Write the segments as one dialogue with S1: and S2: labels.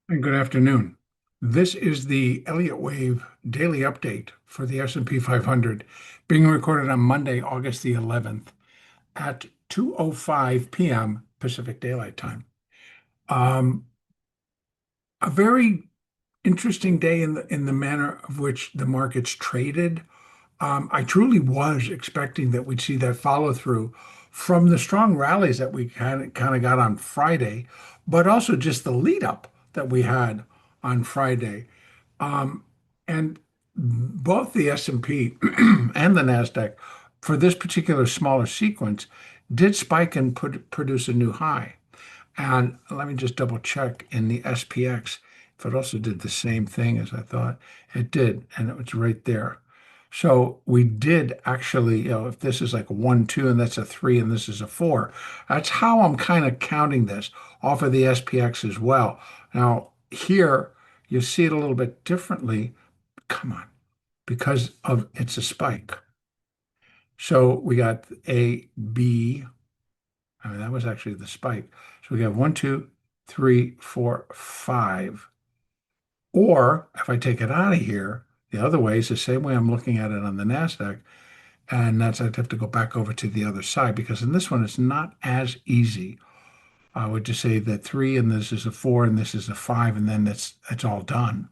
S1: And good afternoon. This is the Elliott Wave daily update for the S&P 500 being recorded on Monday, August the 11th at 2:05 p.m. Pacific Daylight Time. Um, a very interesting day in the manner of which the markets traded. I truly was expecting that we'd see that follow through from the strong rallies that we kind of got on Friday, but also just the lead up that we had on Friday. Um, and both the S&P and the Nasdaq, for this particular smaller sequence, did spike and produce a new high. And let me just double check in the SPX if it also did the same thing as I thought it did, and it was right there. So we did actually, if this is like a 1, 2, and that's a 3, and this is a 4, that's how I'm kind of counting this off of the SPX as well. Now, here you see it a little bit differently. Come on, because of it's a spike. So we got A, B. I mean, that was actually the spike. So we have 1, 2, 3, 4, 5. Or if I take it out of here, the other way is the same way I'm looking at it on the NASDAQ. And that's I'd have to go back over to the other side because in this one, it's not as easy. I would just say that 3 and this is a 4 and this is a 5, and then it's all done.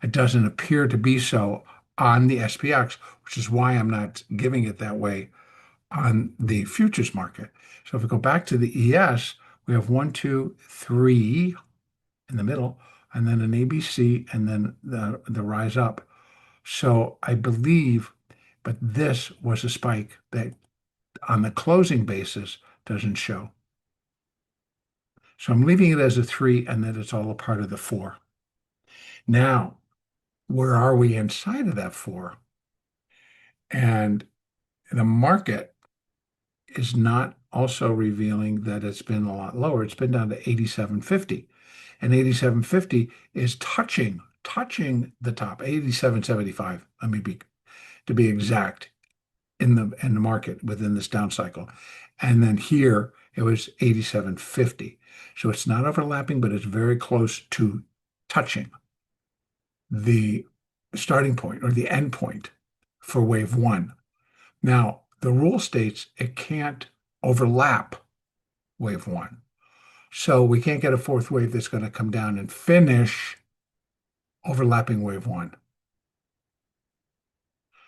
S1: It doesn't appear to be so on the SPX, which is why I'm not giving it that way on the futures market. So if we go back to the ES, we have 1, 2, 3 in the middle, and then an ABC, and then the rise up. So I believe, but this was a spike that on the closing basis doesn't show. So I'm leaving it as a 3, and then it's all a part of the 4. Now, where are we inside of that 4? And the market is not also revealing that it's been a lot lower. It's been down to 87.50. And 87.50 is touching the top, 87.75. Let me be to be exact in the market within this down cycle. And then here it was 87.50. So it's not overlapping, but it's very close to touching the starting point or the end point for wave one. Now, the rule states it can't overlap wave one. So we can't get a fourth wave that's going to come down and finish overlapping wave one.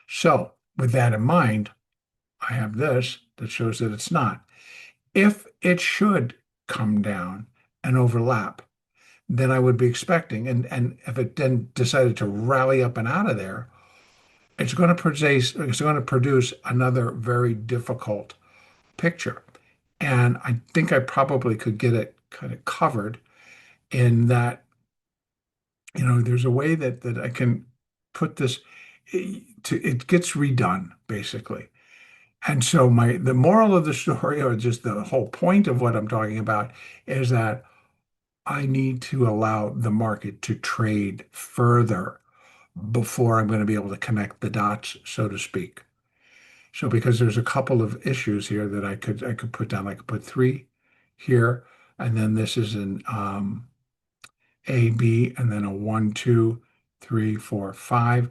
S1: So with that in mind, I have this that shows that it's not. If it should come down and overlap, then I would be expecting, and if it then decided to rally up and out of there, it's going to produce another very difficult picture. And I think I probably could get it kind of covered in that, there's a way that I can put this it gets redone basically. And so the moral of the story, or just the whole point of what I'm talking about, is that I need to allow the market to trade further before I'm going to be able to connect the dots, so to speak. So because there's a couple of issues here that I could put down. I could put 3 here, and then this is an A, B, and then a 1, 2, 3, 4, 5.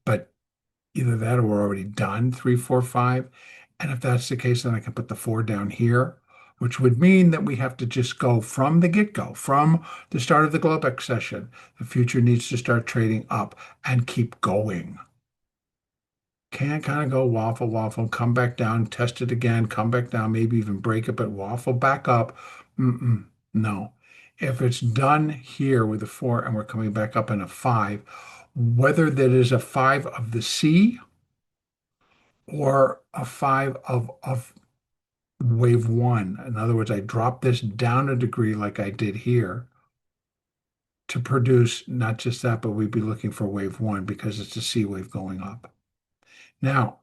S1: But either that or we're already done 3, 4, 5. And if that's the case, then I can put the 4 down here, which would mean that we have to just go from the get-go, from the start of the Globex session. The future needs to start trading up and keep going. Can't kind of go waffle, waffle, come back down, test it again, come back down, maybe even break it, but waffle back up. No. If it's done here with a 4 and we're coming back up in a 5, whether that is a 5 of the C or a 5 of wave one. In other words, I drop this down a degree like I did here to produce not just that, but we'd be looking for wave one because it's a C wave going up. Now,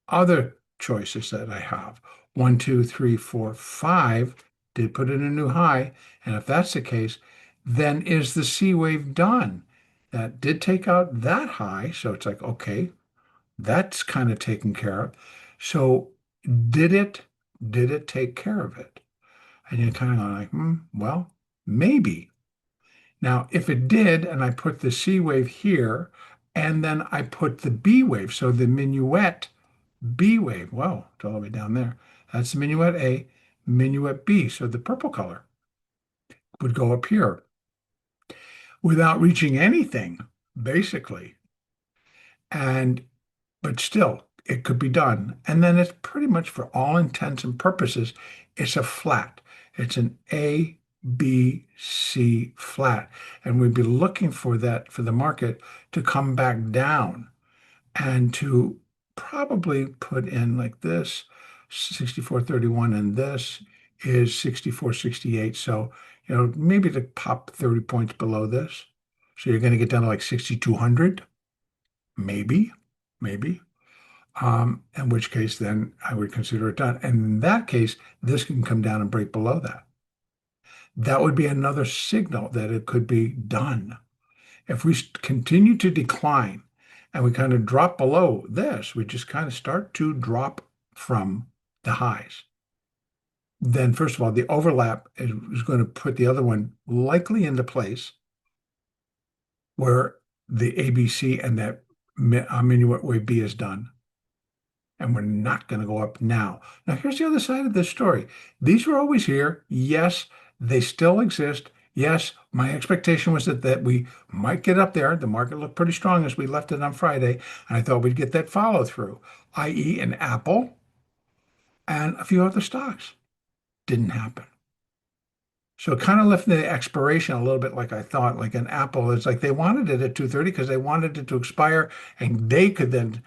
S1: other choices that I have, 1, 2, 3, 4, 5 did put in a new high. And if that's the case, then is the C wave done? That did take out that high. So it's like, okay, that's kind of taken care of. So did it did it take care of it? And you're kind of going like, well, maybe. Now, if it did, and I put the C wave here, and then I put the B wave, so the minuet B wave, whoa, it's all the way down there. That's the minuet A, minuet B. So the purple color would go up here without reaching anything, basically. And but still, it could be done. And then it's pretty much, for all intents and purposes, it's a flat. It's an A, B, C flat. And we'd be looking for that, for the market to come back down and to probably put in like this 64.31, and this is 64.68. So, maybe to pop 30 points below this. So you're going to get down to like 6,200, maybe, maybe. In which case, then I would consider it done. And in that case, this can come down and break below that. That would be another signal that it could be done. If we continue to decline and we kind of drop below this, we just kind of start to drop from the highs. Then, first of all, the overlap is going to put the other one likely into place where the ABC and that minuet wave B is done. And we're not going to go up now. Now, here's the other side of this story. These were always here. Yes, they still exist. Yes, my expectation was that we might get up there. The market looked pretty strong as we left it on Friday, and I thought we'd get that follow through, i.e. an Apple and a few other stocks. Didn't happen. So it kind of left the expiration a little bit like I thought, like an Apple. It's like they wanted it at 230 because they wanted it to expire, and they could then,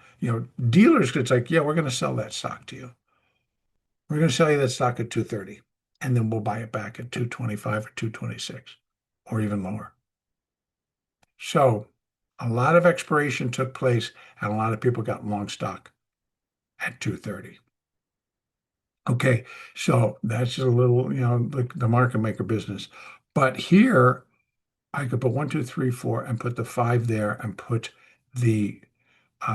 S1: dealers could, it's like, yeah, we're going to sell that stock to you. We're going to sell you that stock at 230, and then we'll buy it back at 225 or 226 or even lower. So a lot of expiration took place, and a lot of people got long stock at 230. Okay, so that's just a little, the market maker business. But here, I could put 1, 2, 3, 4, and put the 5 there, and put the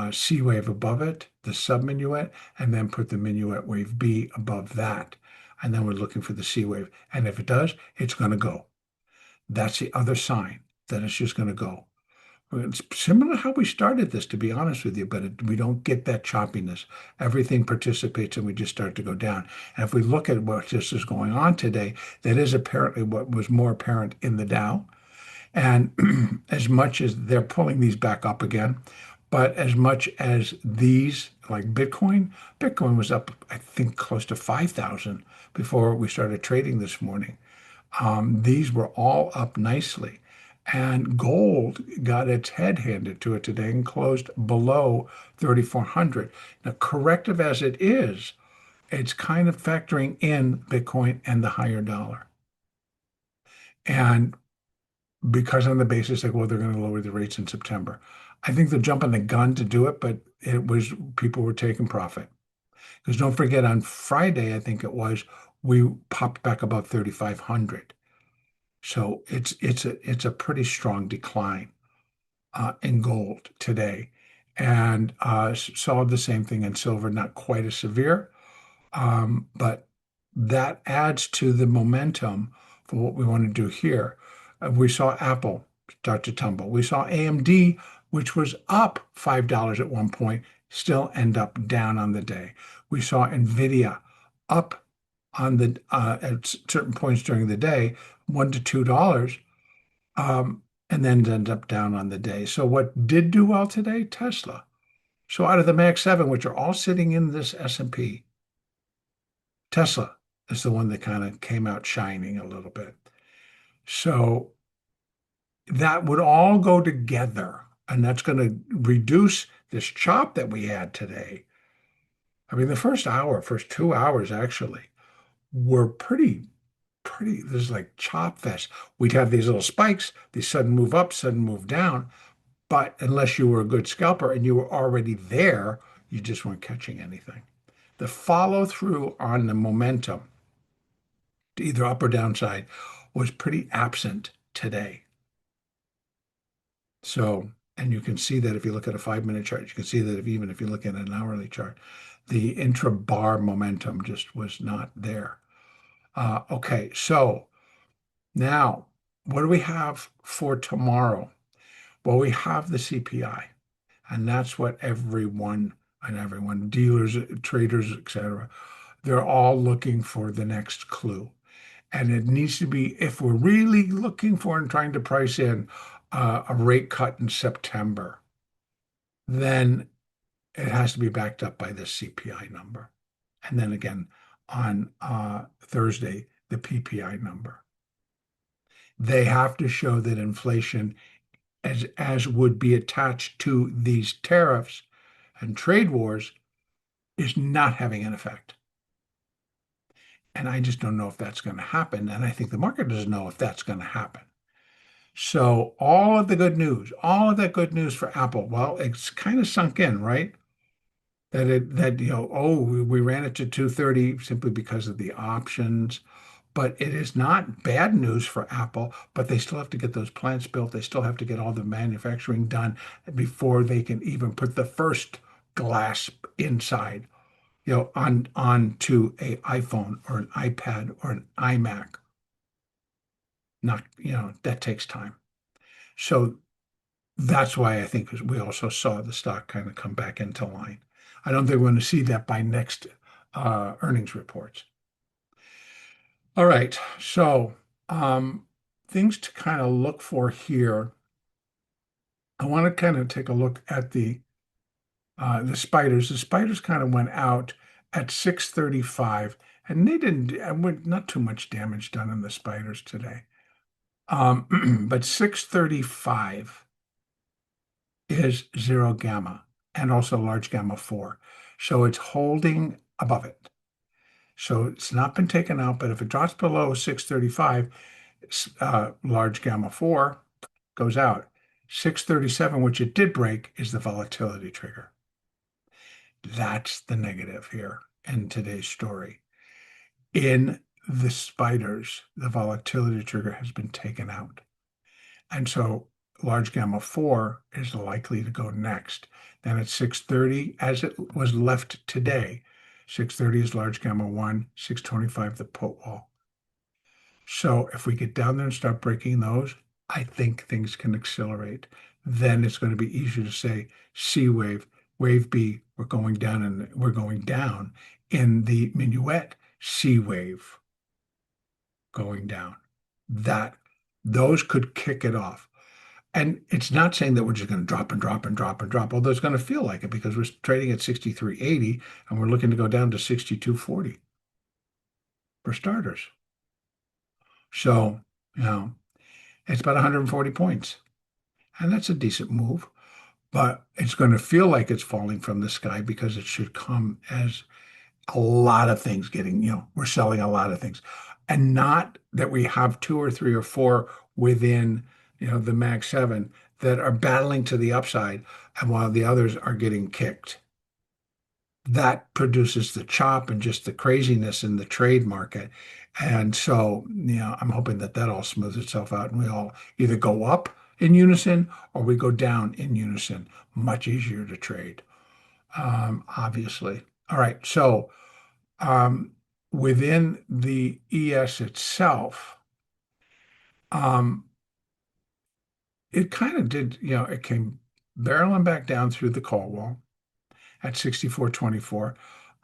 S1: C wave above it, the subminuet, and then put the minuet wave B above that. And then we're looking for the C wave. And if it does, it's going to go. That's the other sign that it's just going to go. It's similar to how we started this, to be honest with you, but we don't get that choppiness. Everything participates and we just start to go down. And if we look at what just is going on today, that is apparently what was more apparent in the Dow. And as much as they're pulling these back up again, but as much as these, like Bitcoin was up, I think, close to 5,000 before we started trading this morning. These were all up nicely. And gold got its head handed to it today and closed below 3,400. Now, corrective as it is, it's kind of factoring in Bitcoin and the higher dollar. And because on the basis like, well, they're going to lower the rates in September. I think they're jumping the gun to do it, but people were taking profit. Because don't forget, on Friday, I think it was, we popped back about 3,500. So it's a pretty strong decline in gold today, and saw the same thing in silver, not quite as severe, but that adds to the momentum for what we want to do here. We saw Apple start to tumble. We saw AMD, which was up $5 at one point, still end up down on the day. We saw Nvidia up on the at certain points during the day, $1 to $2, and then end up down on the day. So what did do well today? Tesla. So out of the Mag 7, which are all sitting in this S&P, Tesla is the one that kind of came out shining a little bit. So that would all go together, and that's going to reduce this chop that we had today. I mean, the first 2 hours actually were pretty, this is like chop fest. We'd have these little spikes, these sudden move up, sudden move down. But unless you were a good scalper and you were already there, you just weren't catching anything. The follow through on the momentum, to either up or downside, was pretty absent today. So, and you can see that if you look at a 5-minute chart, you can see that even if you look at an hourly chart, the intra-bar momentum just was not there. Okay, so now what do we have for tomorrow? Well, we have the CPI, and that's what everyone, dealers, traders, etc., they're all looking for the next clue. And it needs to be, if we're really looking for and trying to price in a rate cut in September, then it has to be backed up by the CPI number. And then again on Thursday, the PPI number. They have to show that inflation, as would be attached to these tariffs and trade wars, is not having an effect. And I just don't know if that's going to happen. And I think the market doesn't know if that's going to happen. So all of the good news, all of that good news for Apple, well, it's kind of sunk in, right? Oh, we ran it to 230 simply because of the options. But it is not bad news for Apple, but they still have to get those plants built. They still have to get all the manufacturing done before they can even put the first glass inside, onto a iPhone or an iPad or an iMac. Not, that takes time. So that's why I think we also saw the stock kind of come back into line. I don't think we're going to see that by next earnings reports. All right, so things to kind of look for here. I want to kind of take a look at the spiders. The spiders kind of went out at 6:35, and they didn't. Not too much damage done in the spiders today. But 6:35 is zero gamma and also large gamma 4. So it's holding above it. So it's not been taken out, but if it drops below 6:35, large gamma 4 goes out. 6:37, which it did break, is the volatility trigger. That's the negative here in today's story. In the spiders, the volatility trigger has been taken out. And so large gamma 4 is likely to go next. Then at 6:30, as it was left today, 6:30 is large gamma 1, 6:25 the put wall. So if we get down there and start breaking those, I think things can accelerate. Then it's going to be easier to say C wave, wave B, we're going down in the minuet, C wave going down. Those could kick it off. And it's not saying that we're just going to drop and drop and drop and drop, although it's going to feel like it because we're trading at 63.80 and we're looking to go down to 62.40 for starters. So, it's about 140 points. And that's a decent move, but it's going to feel like it's falling from the sky because it should come as a lot of things we're selling a lot of things. And not that we have two or three or four within, the Mag 7 that are battling to the upside, and while the others are getting kicked. That produces the chop and just the craziness in the trade market. And so, I'm hoping that all smooths itself out and we all either go up in unison or we go down in unison. Much easier to trade, obviously. All right. So, within the ES itself, it kind of did, it came barreling back down through the call wall at 64.24.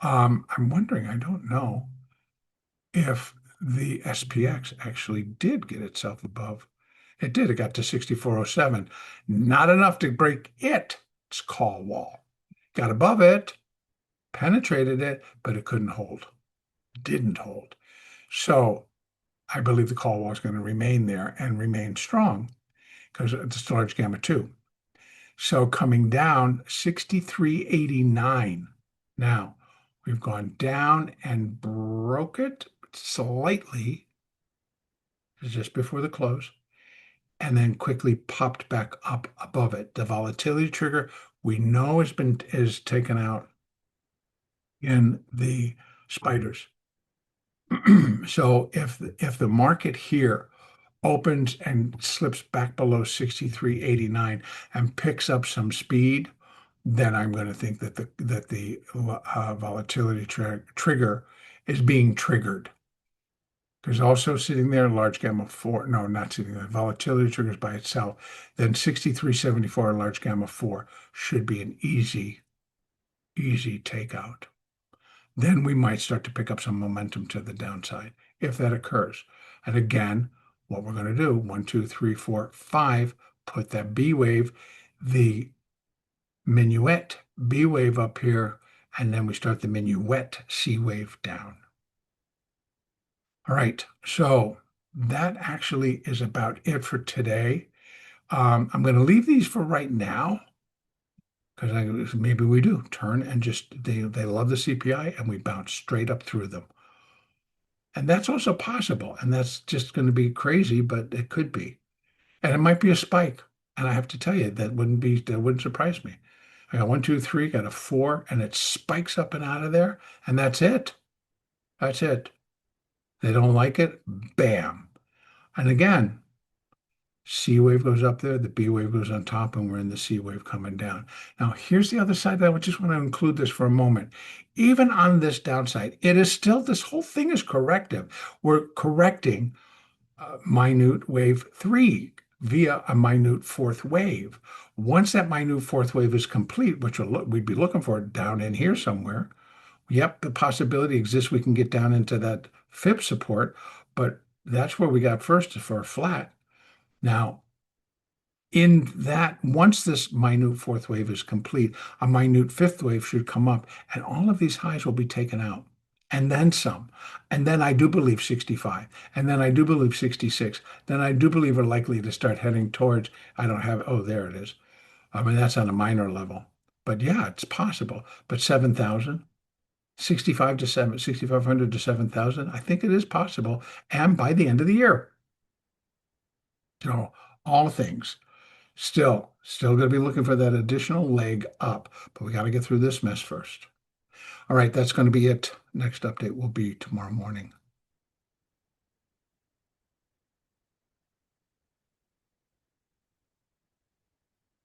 S1: I'm wondering, I don't know if the SPX actually did get itself above. It did. It got to 64.07. Not enough to break its call wall. Got above it, penetrated it, but it couldn't hold. Didn't hold. So I believe the call wall is going to remain there and remain strong because it's large gamma 2. So coming down 63.89. Now we've gone down and broke it slightly just before the close and then quickly popped back up above it. The volatility trigger we know is taken out in the spiders. So if the market here opens and slips back below 63.89 and picks up some speed, then I'm going to think that the volatility trigger is being triggered. There's also sitting there large gamma 4. No, not sitting there. Volatility triggers by itself. Then 63.74 large gamma 4 should be an easy, easy takeout. Then we might start to pick up some momentum to the downside if that occurs. And again, what we're going to do, 1, 2, 3, 4, 5, put that B wave, the minuet B wave up here, and then we start the minuet C wave down. All right, so that actually is about it for today. I'm going to leave these for right now because maybe we do turn and just they love the CPI and we bounce straight up through them. And that's also possible. And that's just going to be crazy, but it could be. And it might be a spike. And I have to tell you, that wouldn't surprise me. I got 1, 2, 3, got a 4, and it spikes up and out of there, and that's it. That's it. They don't like it, bam. And again, C wave goes up there, the B wave goes on top, and we're in the C wave coming down. Now, here's the other side that I just want to include this for a moment. Even on this downside, it is still, this whole thing is corrective. We're correcting minute wave 3 via a minute fourth wave. Once that minute fourth wave is complete, which we'd be looking for down in here somewhere, yep, the possibility exists we can get down into that FIB support, but that's where we got first for a flat. Now, in that, once this minute fourth wave is complete, a minute fifth wave should come up, and all of these highs will be taken out, and then some. And then I do believe 65, and then I do believe 66. Then I do believe we're likely to start heading towards, I don't have, oh, there it is. I mean, that's on a minor level. But yeah, it's possible. But 7,000, 65 to 7, 6,500 to 7,000, I think it is possible. And by the end of the year. So all things. Still going to be looking for that additional leg up, but we got to get through this mess first. All right, that's going to be it. Next update will be tomorrow morning.